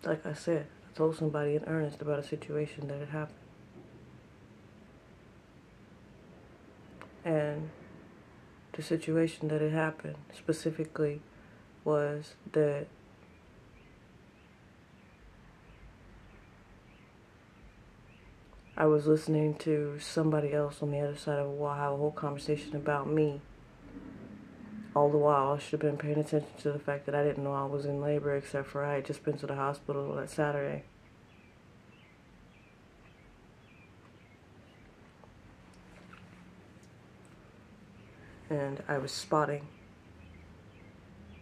Like I said, I told somebody in earnest about a situation that had happened. And the situation that had happened specifically was that I was listening to somebody else on the other side of a wall have a whole conversation about me. All the while, I should have been paying attention to the fact that I didn't know I was in labor, except for I had just been to the hospital that Saturday. And I was spotting.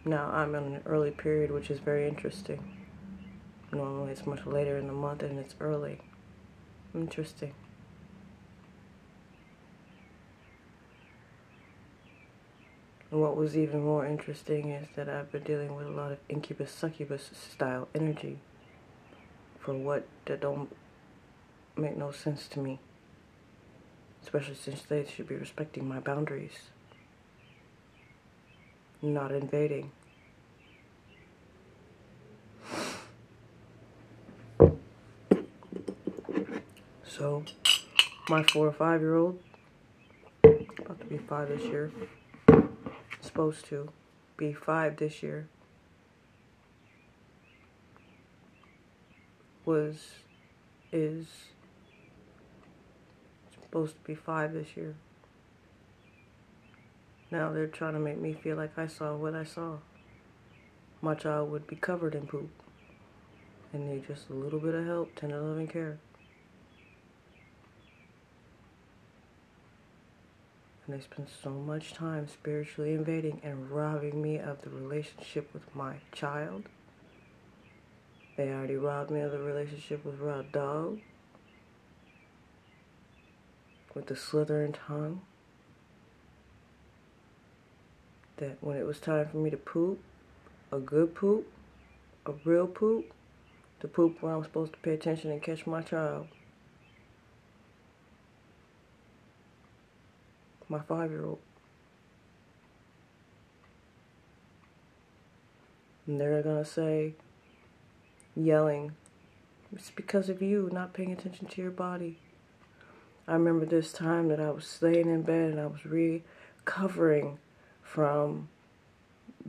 Now, I'm in an early period, which is very interesting. Normally, it's much later in the month, and it's early. Interesting. And what was even more interesting is that I've been dealing with a lot of incubus-succubus style energy for what that don't make no sense to me. Especially since they should be respecting my boundaries. Not invading. So, my 4 or 5-year-old, about to be 5 this year, supposed to be 5 this year, is supposed to be 5 this year. Now they're trying to make me feel like I saw what I saw. My child would be covered in poop and need just a little bit of help, tender loving care. And they spend so much time spiritually invading and robbing me of the relationship with my child. They already robbed me of the relationship with Raw Dog, with the slithering tongue. That when it was time for me to poop, a good poop, a real poop, the poop where I'm supposed to pay attention and catch my child, my 5-year-old. And they're gonna say, yelling, it's because of you not paying attention to your body. I remember this time that I was laying in bed and I was recovering from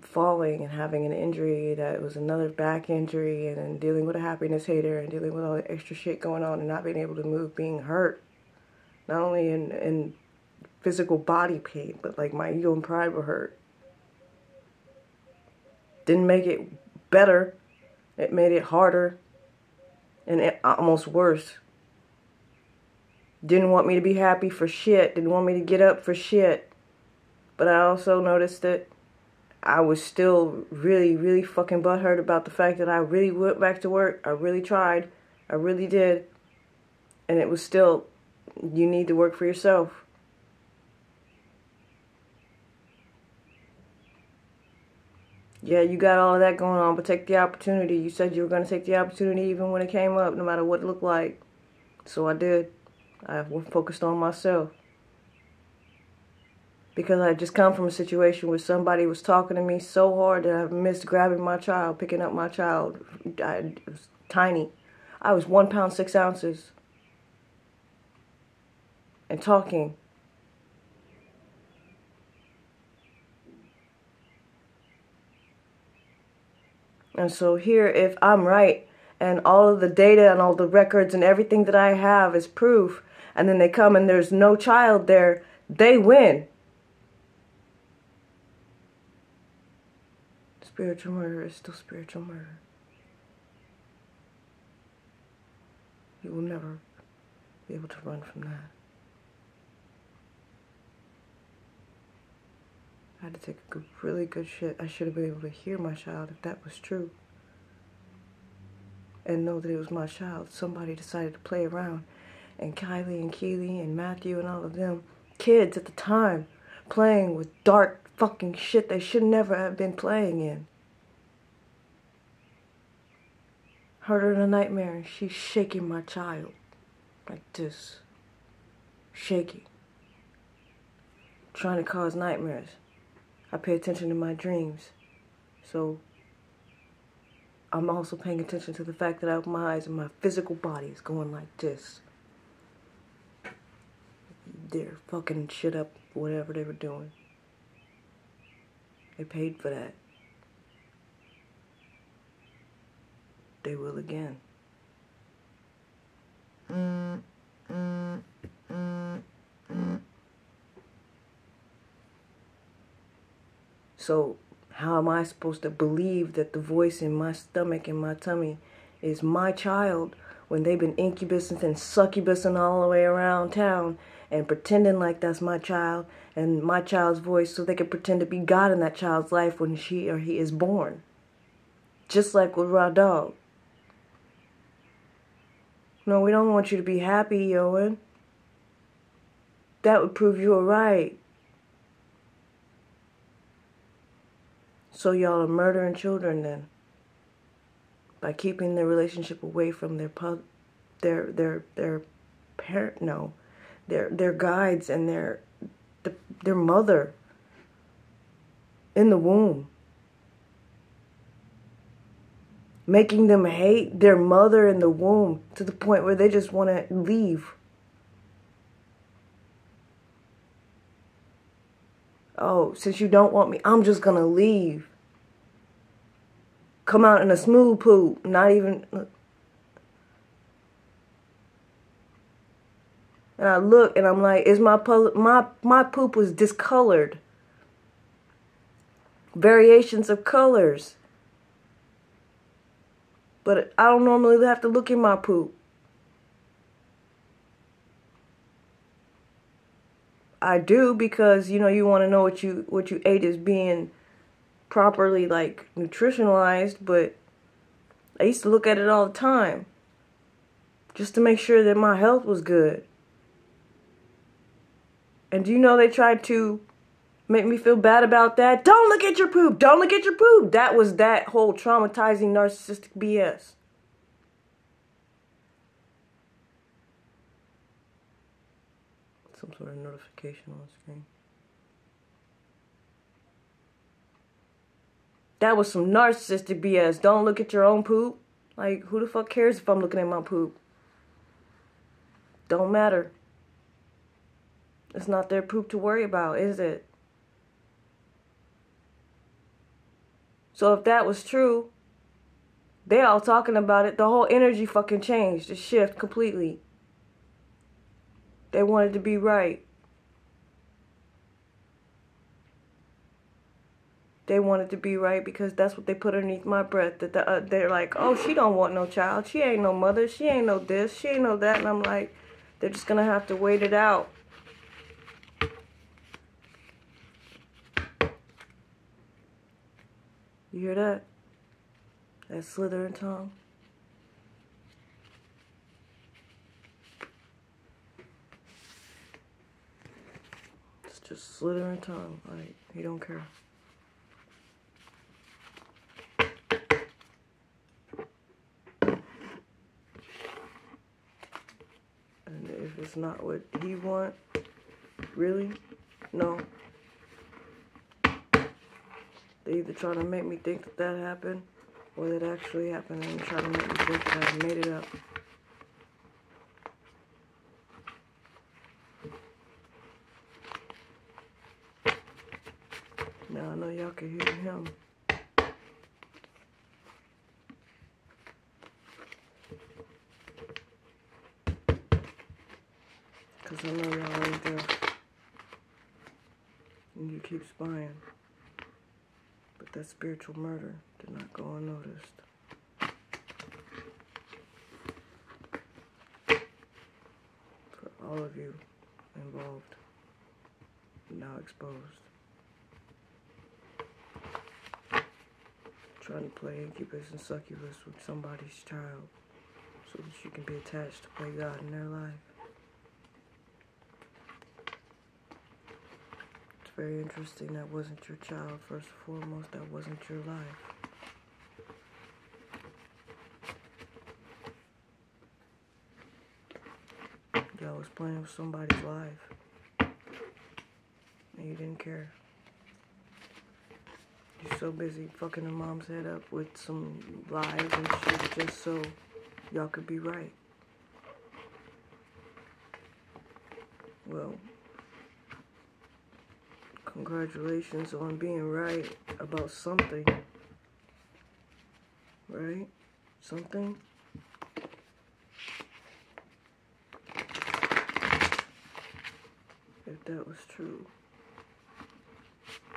falling and having an injury that was another back injury, and then dealing with a happiness hater and dealing with all the extra shit going on and not being able to move, being hurt. Not only in physical body pain, but like my ego and pride were hurt. Didn't make it better. It made it harder and almost worse. Didn't want me to be happy for shit. Didn't want me to get up for shit. But I also noticed that I was still really, really fucking butthurt about the fact that I really went back to work. I really tried. I really did. And it was still, you need to work for yourself. Yeah, you got all of that going on, but take the opportunity. You said you were going to take the opportunity even when it came up, no matter what it looked like. So I did. I focused on myself. Because I had just come from a situation where somebody was talking to me so hard that I missed grabbing my child, picking up my child. It was tiny. I was 1 pound, 6 ounces. And talking. And so here, if I'm right, and all of the data and all the records and everything that I have is proof, and then they come and there's no child there, they win. Spiritual murder is still spiritual murder. You will never be able to run from that. I had to take a really good shit. I should have been able to hear my child if that was true. And know that it was my child. Somebody decided to play around. And Kylie and Keely and Matthew and all of them, kids at the time, playing with dark fucking shit they should never have been playing in. Heard her in a nightmare and she's shaking my child. Like this. Shaking. Trying to cause nightmares. I pay attention to my dreams. So I'm also paying attention to the fact that I open my eyes and my physical body is going like this. They're fucking shit up, whatever they were doing. They paid for that. They will again. So how am I supposed to believe that the voice in my stomach and my tummy is my child when they've been incubusing and succubusing all the way around town and pretending like that's my child and my child's voice so they can pretend to be God in that child's life when she or he is born? Just like with Raw Dog. No, we don't want you to be happy, Owen. That would prove you were right. So y'all are murdering children then, by keeping their relationship away from their parent, no, their guides and their mother in the womb, making them hate their mother in the womb to the point where they just want to leave. Oh, since you don't want me, I'm just gonna leave. Come out in a smooth poop, not even. And I look and I'm like, is my poop was discolored. Variations of colors. But I don't normally have to look in my poop. I do because, you know, you want to know what you ate is being properly, like, nutritionalized, but I used to look at it all the time just to make sure that my health was good. And do you know they tried to make me feel bad about that? Don't look at your poop! Don't look at your poop! That was that whole traumatizing narcissistic BS. Some sort of notification on the screen. That was some narcissistic BS. Don't look at your own poop. Like, who the fuck cares if I'm looking at my poop? Don't matter. It's not their poop to worry about, is it? So if that was true, they all talking about it. The whole energy fucking changed. It shifted completely. They wanted to be right. They wanted to be right because that's what they put underneath my breath. That they're like, oh, she don't want no child. She ain't no mother. She ain't no this. She ain't no that. And I'm like, they're just going to have to wait it out. You hear that? That slithering tongue? It's just slithering tongue. Like, he don't care. And if it's not what he want, really? No. They either try to make me think that that happened, or that actually happened, and try to make me think that I made it up. Now I know y'all can hear him. Because I know y'all ain't there. And you keep spying. But that spiritual murder did not go unnoticed. For all of you involved, now exposed. Trying to play incubus and succubus with somebody's child so that you can be attached to play God in their life. It's very interesting that wasn't your child, first and foremost, that wasn't your life. Y'all was playing with somebody's life, and you didn't care. You You're so busy fucking her mom's head up with some lies and shit just so y'all could be right. Well, congratulations on being right about something. Right? Something? If that was true.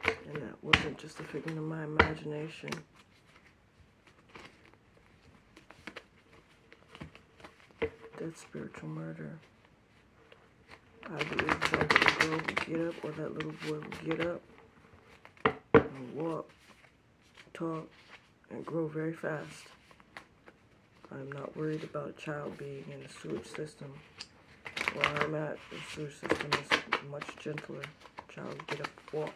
And that wasn't just a figment of my imagination. That's spiritual murder. I believe that little girl would get up, or that little boy would get up and walk, talk, and grow very fast. I'm not worried about a child being in the sewage system. Where I'm at, the sewage system is much gentler. A child would get up and walk.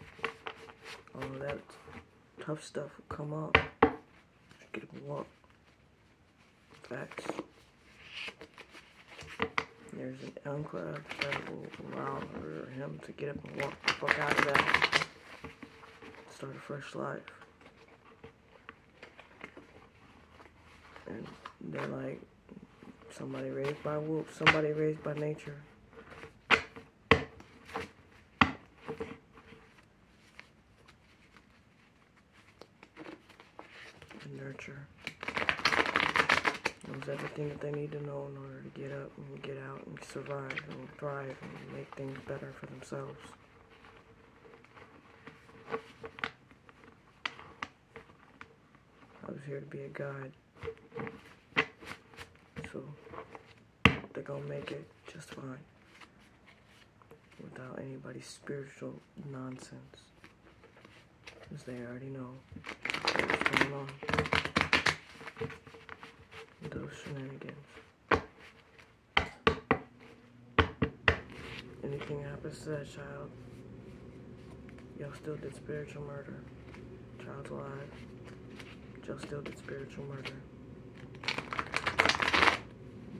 All of that tough stuff will come up. Get up and walk. Facts. There's an enclave that will allow her or him to get up and walk the fuck out of that. Start a fresh life. And they're like, somebody raised by wolves, somebody raised by nature. And nurture. Knows everything that they need to know in order to get up and get out and survive and thrive and make things better for themselves. I was here to be a guide. So they're gonna make it just fine. Without anybody's spiritual nonsense. Because they already know what's going on. Those shenanigans. Anything happens to that child, y'all still did spiritual murder. Child's alive. Y'all still did spiritual murder.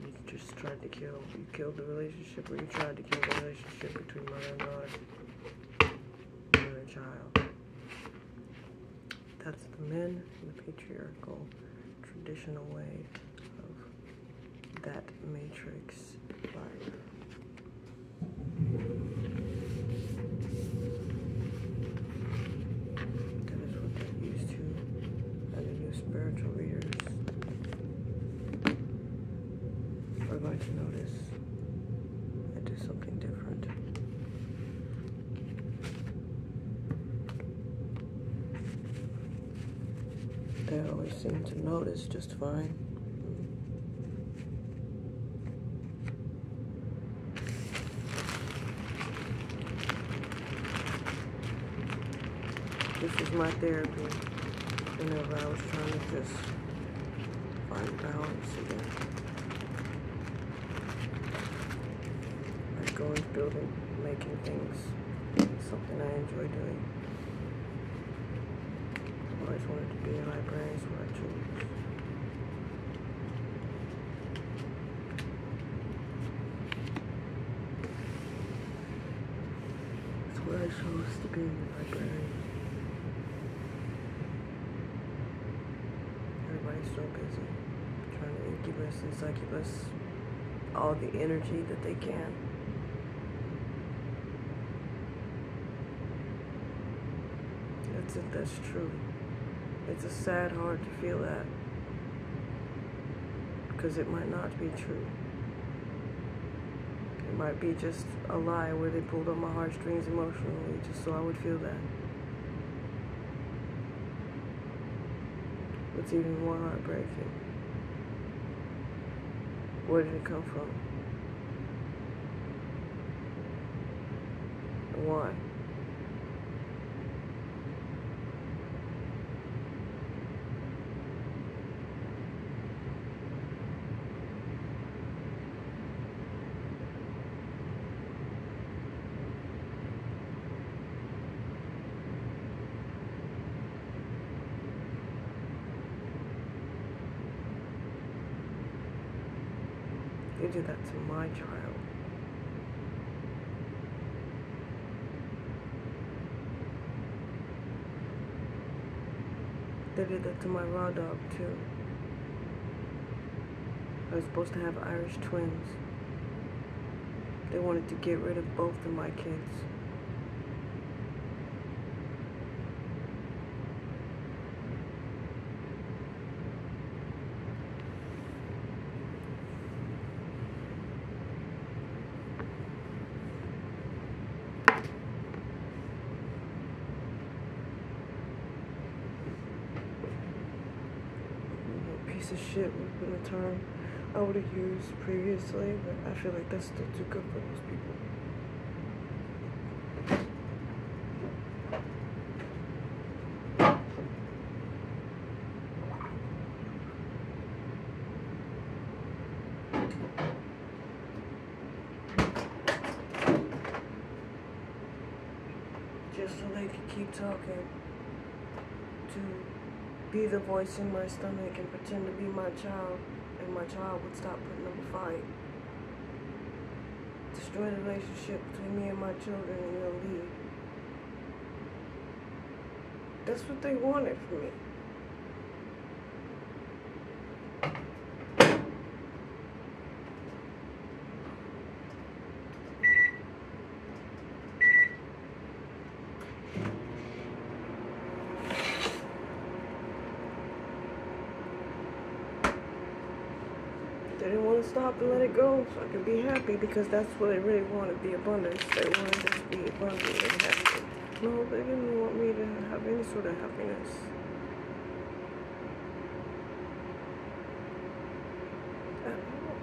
You just tried to kill. You killed the relationship, or you tried to kill the relationship between mother and daughter. Mother and child. That's the men in the patriarchal, traditional way of that matrix life. That is what they're used to, and the new spiritual readers are going to notice and do something different. They always seem to notice just fine. This was my therapy whenever I was trying to just find balance again. Like going building, making things, something I enjoy doing. I always wanted to be a librarian, so I chose. That's what I chose to be, a librarian. Everybody's so busy trying to incubus and succubus all the energy that they can. That's true. It's a sad heart to feel that, because it might not be true. It might be just a lie where they pulled on my heartstrings emotionally just so I would feel that. What's even more heartbreaking? Where did it come from? And why? They did that to my child. They did that to my raw dog too. I was supposed to have Irish twins. They wanted to get rid of both of my kids. Piece of shit would have been a term I would have used previously, but I feel like that's still too good for those people. Just so they can keep talking, to be the voice in my stomach and pretend to be my child, and my child would stop putting up a fight. Destroy the relationship between me and my children, and they'll leave. That's what they wanted from me. They didn't want to stop and let it go so I could be happy, because that's what they really wanted, the abundance. They wanted us to be abundant and happy. No, they didn't want me to have any sort of happiness. At all.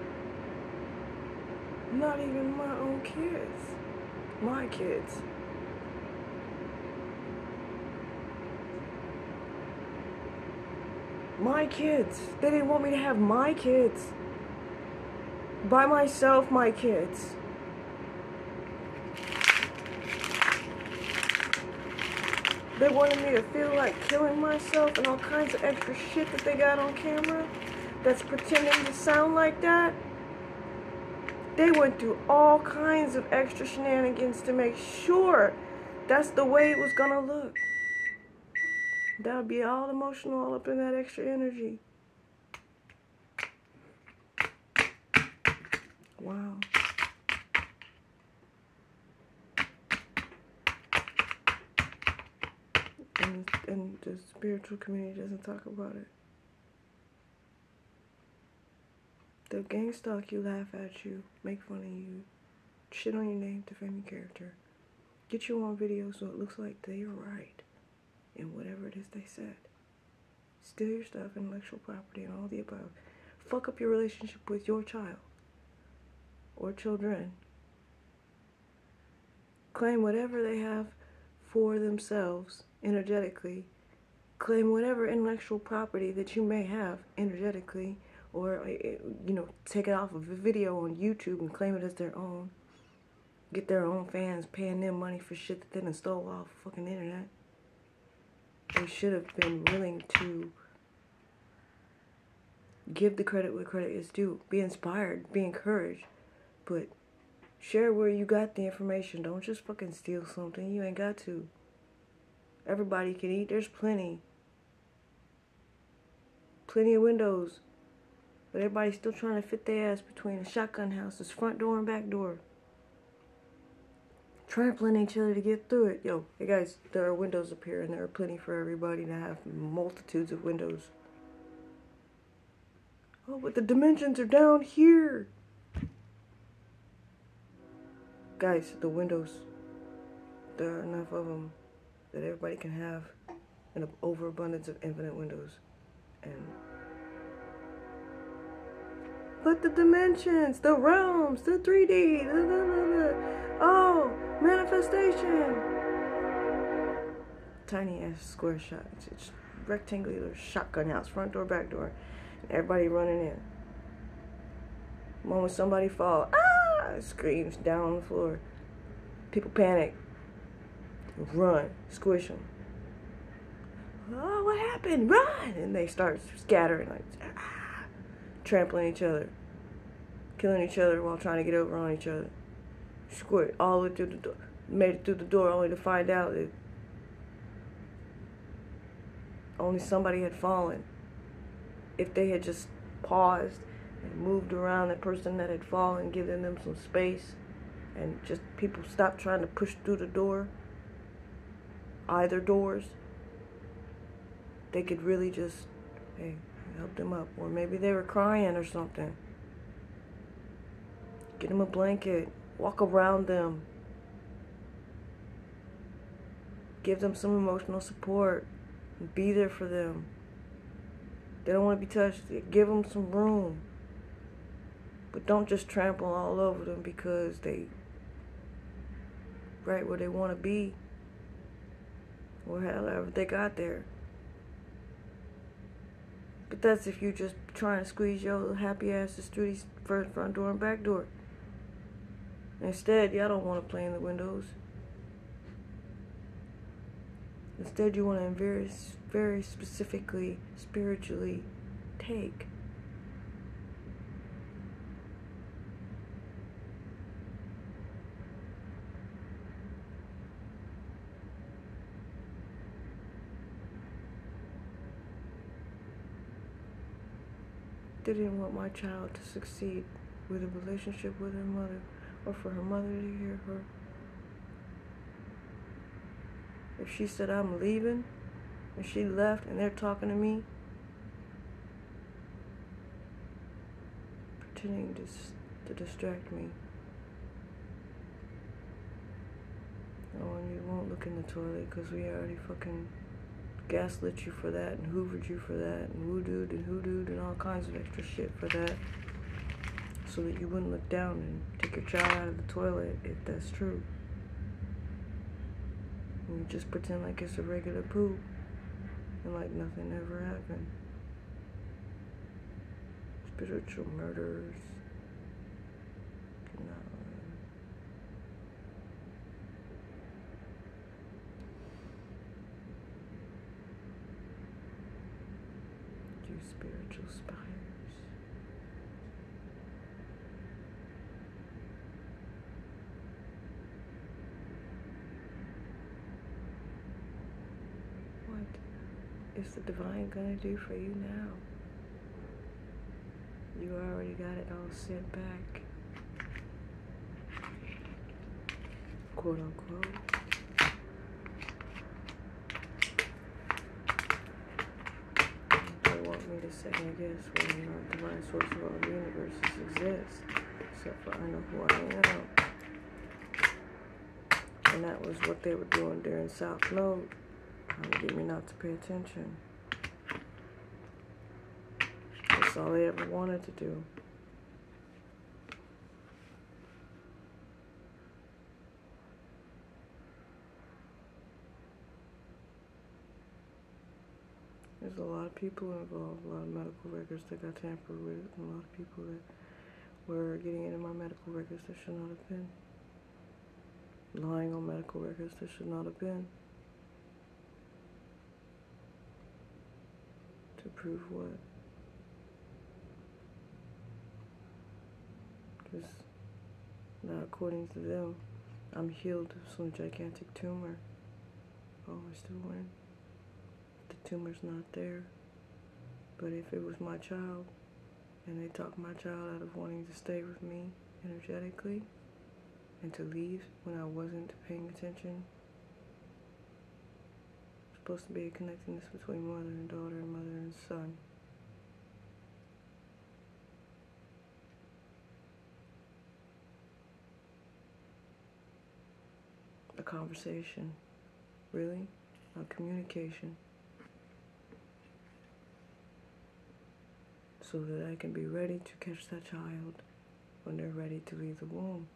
Not even my own kids. My kids. My kids. They didn't want me to have my kids. By myself, my kids. They wanted me to feel like killing myself and all kinds of extra shit that they got on camera that's pretending to sound like that. They went through all kinds of extra shenanigans to make sure that's the way it was gonna look. That would be all emotional, all up in that extra energy. Wow. And the spiritual community doesn't talk about it. They'll gang stalk you, laugh at you, make fun of you, shit on your name, defame your character, get you on video so it looks like they're right in whatever it is they said. Steal your stuff, intellectual property, and all the above. Fuck up your relationship with your child or children. Claim whatever they have for themselves energetically. Claim whatever intellectual property that you may have energetically, or, you know, take it off of a video on YouTube and claim it as their own. Get their own fans paying them money for shit that they done stole off the fucking internet. They should have been willing to give the credit where credit is due. Be inspired, be encouraged, but share where you got the information. Don't just fucking steal something. You ain't got to. Everybody can eat. There's plenty. Plenty of windows. But everybody's still trying to fit their ass between the shotgun houses, front door and back door. Trampling each other to get through it. Yo, hey guys, there are windows up here, and there are plenty for everybody to have multitudes of windows. Oh, but the dimensions are down here. Guys, the windows, there are enough of them that everybody can have an overabundance of infinite windows. And but the dimensions, the realms, the 3D, oh, manifestation. Tiny ass square shot. It's rectangular shotgun house, front door, back door, and everybody running in. The moment somebody fall, screams down on the floor. People panic. Run, squish them. Oh, what happened? Run! And they start scattering, like, trampling each other, killing each other while trying to get over on each other. Squirt all the way through the door. Made it through the door only to find out that only somebody had fallen. If they had just paused and moved around the person that had fallen, giving them some space, and just people stopped trying to push through the door, either doors, they could really just, hey, help them up. Or maybe they were crying or something. Get them a blanket, walk around them, give them some emotional support, and be there for them. They don't want to be touched, give them some room. But don't just trample all over them because they right where they want to be, or however they got there. But that's if you're just trying to squeeze your happy asses through these front door and back door. Instead, y'all don't want to play in the windows. Instead, you want to very, very specifically, spiritually take. They didn't want my child to succeed with a relationship with her mother, or for her mother to hear her. If she said, I'm leaving, and she left and they're talking to me, pretending to distract me. Oh, and you won't look in the toilet because we already fucking gaslit you for that, and hoovered you for that, and voodooed and hoodooed and all kinds of extra shit for that, so that you wouldn't look down and take your child out of the toilet, if that's true. And you just pretend like it's a regular poop, and like nothing ever happened. Spiritual murderers. You spiritual spiders. What is the divine gonna do for you now? You already got it all set back, quote unquote. They want me to second guess whether or not divine source of all the universes exists, except for I know who I am. And that was what they were doing during South Node, trying to get me not to pay attention. That's all they ever wanted to do. There's a lot of people involved, a lot of medical records that got tampered with, and a lot of people that were getting into my medical records that should not have been. Lying on medical records that should not have been. To prove what? Because now, according to them, I'm healed of some gigantic tumor. Oh, I still win. The tumor's not there. But if it was my child, and they talked my child out of wanting to stay with me energetically, and to leave when I wasn't paying attention, it's supposed to be a connectedness between mother and daughter, and mother and son. A conversation, really? A communication. So that I can be ready to catch that child when they're ready to leave the womb.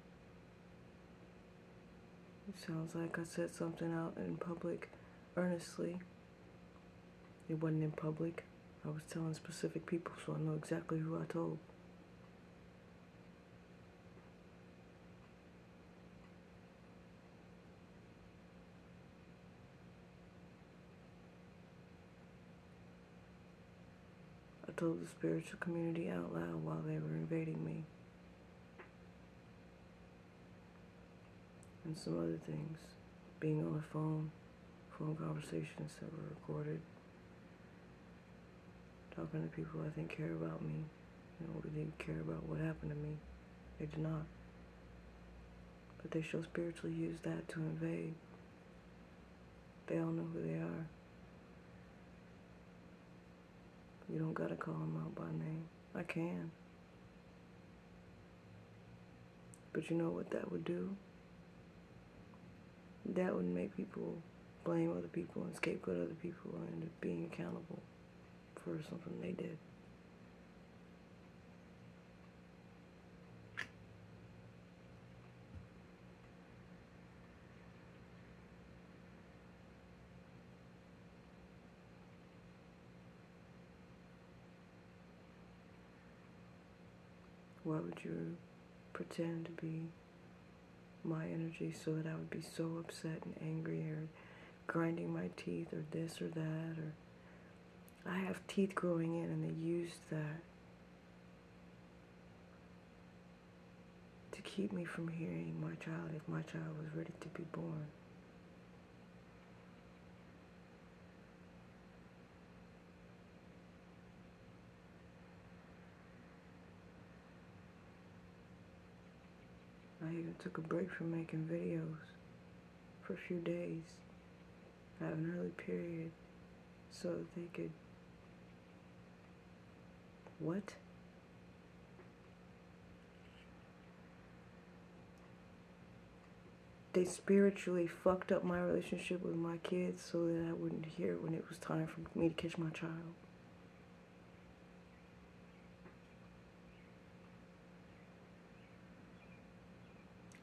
It sounds like I said something out in public earnestly. It wasn't in public. I was telling specific people, so I know exactly who I told. I told the spiritual community out loud while they were invading me. And some other things. Being on the phone conversations that were recorded. talking to people I think care about me, or they care about what happened to me. They do not. But they shall spiritually use that to invade. They all know who they are. You don't gotta call them out by name. I can. But you know what that would do? That would make people blame other people and scapegoat other people and end up being accountable for something they did. Why would you pretend to be my energy so that I would be so upset and angry or grinding my teeth or this or that, or I have teeth growing in and they used that to keep me from hearing my child if my child was ready to be born. I even took a break from making videos for a few days. I have an early period so that they could... What? They spiritually fucked up my relationship with my kids so that I wouldn't hear when it was time for me to catch my child.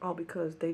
All because they